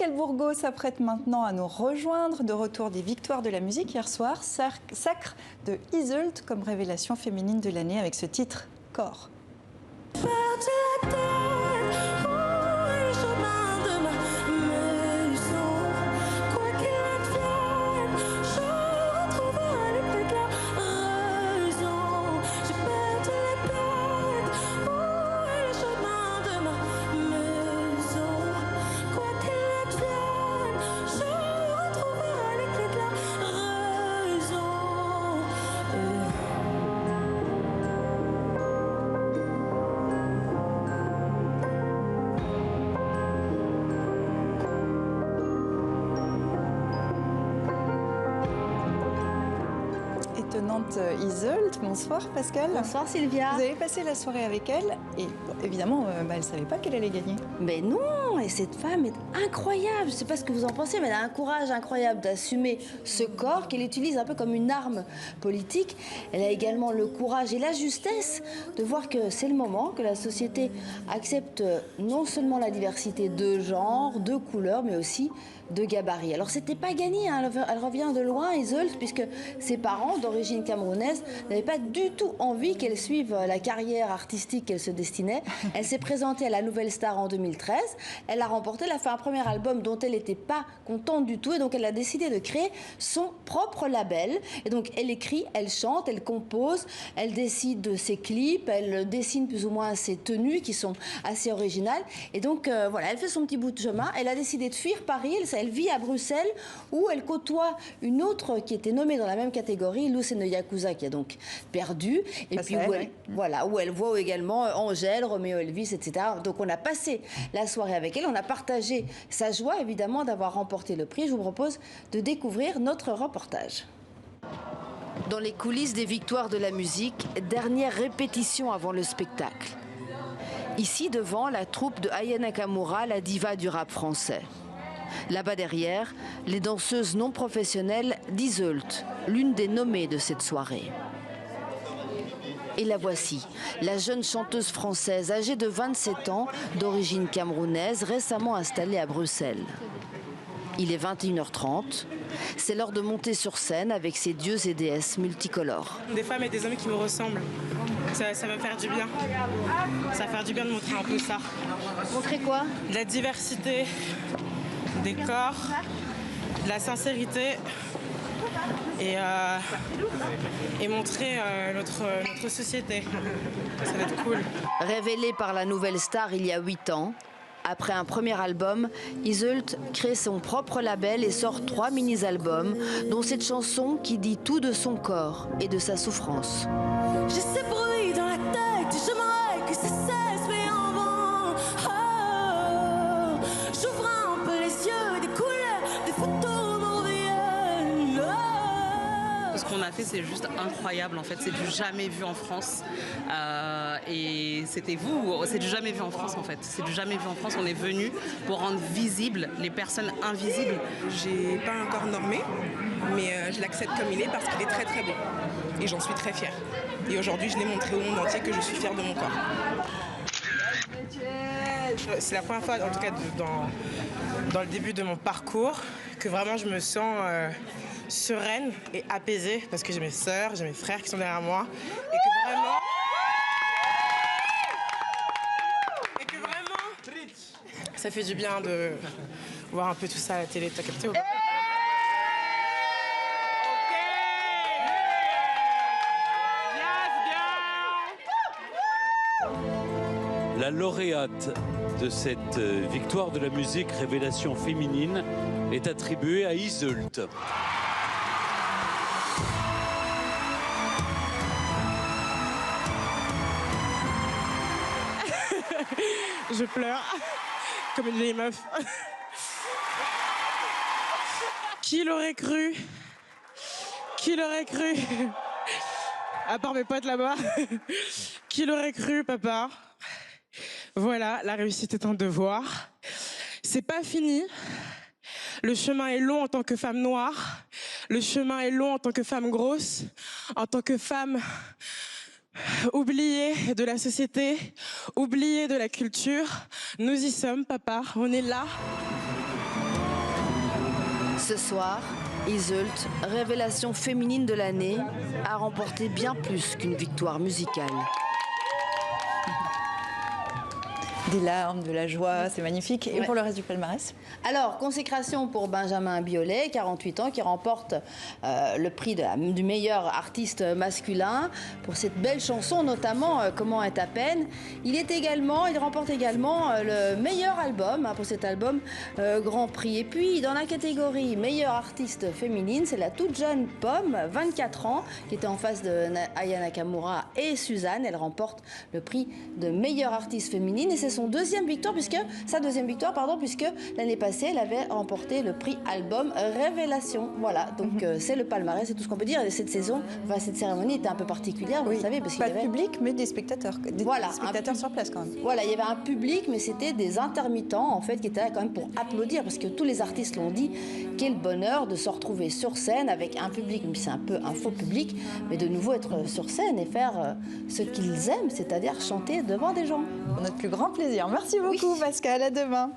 Pascal Bourgault s'apprête maintenant à nous rejoindre. De retour des victoires de la musique hier soir, sacre de Iseult comme révélation féminine de l'année avec ce titre « Corps ». Étonnante Iseult. Bonsoir Pascal. Bonsoir Sylvia. Vous avez passé la soirée avec elle et bon, évidemment elle ne savait pas qu'elle allait gagner. Mais non, et cette femme est incroyable. Je ne sais pas ce que vous en pensez, mais elle a un courage incroyable d'assumer ce corps qu'elle utilise un peu comme une arme politique. Elle a également le courage et la justesse de voir que c'est le moment que la société accepte non seulement la diversité de genre, de couleurs, mais aussi de gabarit. Alors c'était pas gagné, hein. Elle revient de loin, Iseult, puisque ses parents d'origine camerounaise n'avaient pas du tout envie qu'elle suive la carrière artistique qu'elle se destinait. Elle s'est présentée à la Nouvelle Star en 2013, elle a remporté, elle a fait un premier album dont elle n'était pas contente du tout et donc elle a décidé de créer son propre label. Et donc elle écrit, elle chante, elle compose, elle décide de ses clips, elle dessine plus ou moins ses tenues qui sont assez originales. Et donc voilà, elle fait son petit bout de chemin, elle a décidé de fuir Paris. Elle vit à Bruxelles où elle côtoie une autre qui était nommée dans la même catégorie, Lucene Yakuza, qui a donc perdu. Et puis où elle voit également Angèle, Roméo Elvis, etc. Donc on a passé la soirée avec elle, on a partagé sa joie évidemment d'avoir remporté le prix. Je vous propose de découvrir notre reportage. Dans les coulisses des victoires de la musique, dernière répétition avant le spectacle. Ici devant, la troupe de Aya Nakamura, la diva du rap français. Là-bas derrière, les danseuses non professionnelles d'Iseult, l'une des nommées de cette soirée. Et la voici, la jeune chanteuse française âgée de 27 ans, d'origine camerounaise, récemment installée à Bruxelles. Il est 21h30, c'est l'heure de monter sur scène avec ses dieux et déesses multicolores. Des femmes et des hommes qui me ressemblent, ça va me faire du bien. Ça va faire du bien de montrer un peu ça. Montrer quoi? De la diversité, des corps, de la sincérité et montrer notre société. Ça va être cool. Révélée par la Nouvelle Star il y a 8 ans, après un premier album, Iseult crée son propre label et sort 3 mini-albums, dont cette chanson qui dit tout de son corps et de sa souffrance. J'ai ces bruits dans la tête, j'aimerais que ça cesse, mais en vain. Oh, j'ouvre un peu les yeux, des couleurs, des photos m'en reviennent. Oh. Ce qu'on a fait, c'est juste incroyable en fait, c'est du jamais vu en France. Et c'était vous, c'est du jamais vu en France en fait. C'est du jamais vu en France, on est venu pour rendre visibles les personnes invisibles. J'ai pas un corps normé, mais je l'accepte comme il est parce qu'il est très très beau. Et j'en suis très fière. Et aujourd'hui, je l'ai montré au monde entier que je suis fière de mon corps. C'est la première fois, en tout cas dans le début de mon parcours, que vraiment je me sens sereine et apaisée parce que j'ai mes sœurs, j'ai mes frères qui sont derrière moi et que vraiment ça fait du bien de voir un peu tout ça à la télé. T'as capté ou pas? La lauréate de cette victoire de la musique révélation féminine est attribuée à Iseult. Je pleure comme une vieille meuf. Qui l'aurait cru? Qui l'aurait cru? À part mes potes là-bas. Qui l'aurait cru, papa? Voilà, la réussite est un devoir. C'est pas fini. Le chemin est long en tant que femme noire. Le chemin est long en tant que femme grosse. En tant que femme oubliée de la société, oubliée de la culture. Nous y sommes, papa. On est là. Ce soir, Iseult, révélation féminine de l'année, a remporté bien plus qu'une victoire musicale. Des larmes, de la joie, c'est magnifique. Et Ouais. pour le reste du palmarès? Alors, consécration pour Benjamin Biolay, 48 ans, qui remporte le prix du meilleur artiste masculin pour cette belle chanson, notamment Comment est à peine. Il remporte également le meilleur album pour cet album Grand Prix. Et puis, dans la catégorie meilleure artiste féminine, c'est la toute jeune Pomme, 24 ans, qui était en face de Aya Nakamura et Suzanne. Elle remporte le prix de meilleure artiste féminine et c'est sa deuxième victoire, puisque l'année passée, elle avait remporté le prix album Révélation. Voilà, donc c'est le palmarès, c'est tout ce qu'on peut dire. Et cette cérémonie était un peu particulière, vous savez, parce qu'il Pas y de avait... public, mais des spectateurs. Des spectateurs sur place quand même. Voilà, il y avait un public, mais c'était des intermittents, en fait, qui étaient là quand même pour applaudir, parce que tous les artistes l'ont dit, quel bonheur de se retrouver sur scène avec un public, même si c'est un peu un faux public, mais de nouveau être sur scène et faire ce qu'ils aiment, c'est-à-dire chanter devant des gens. Pour notre plus grand plaisir. Merci beaucoup, Pascal. À demain.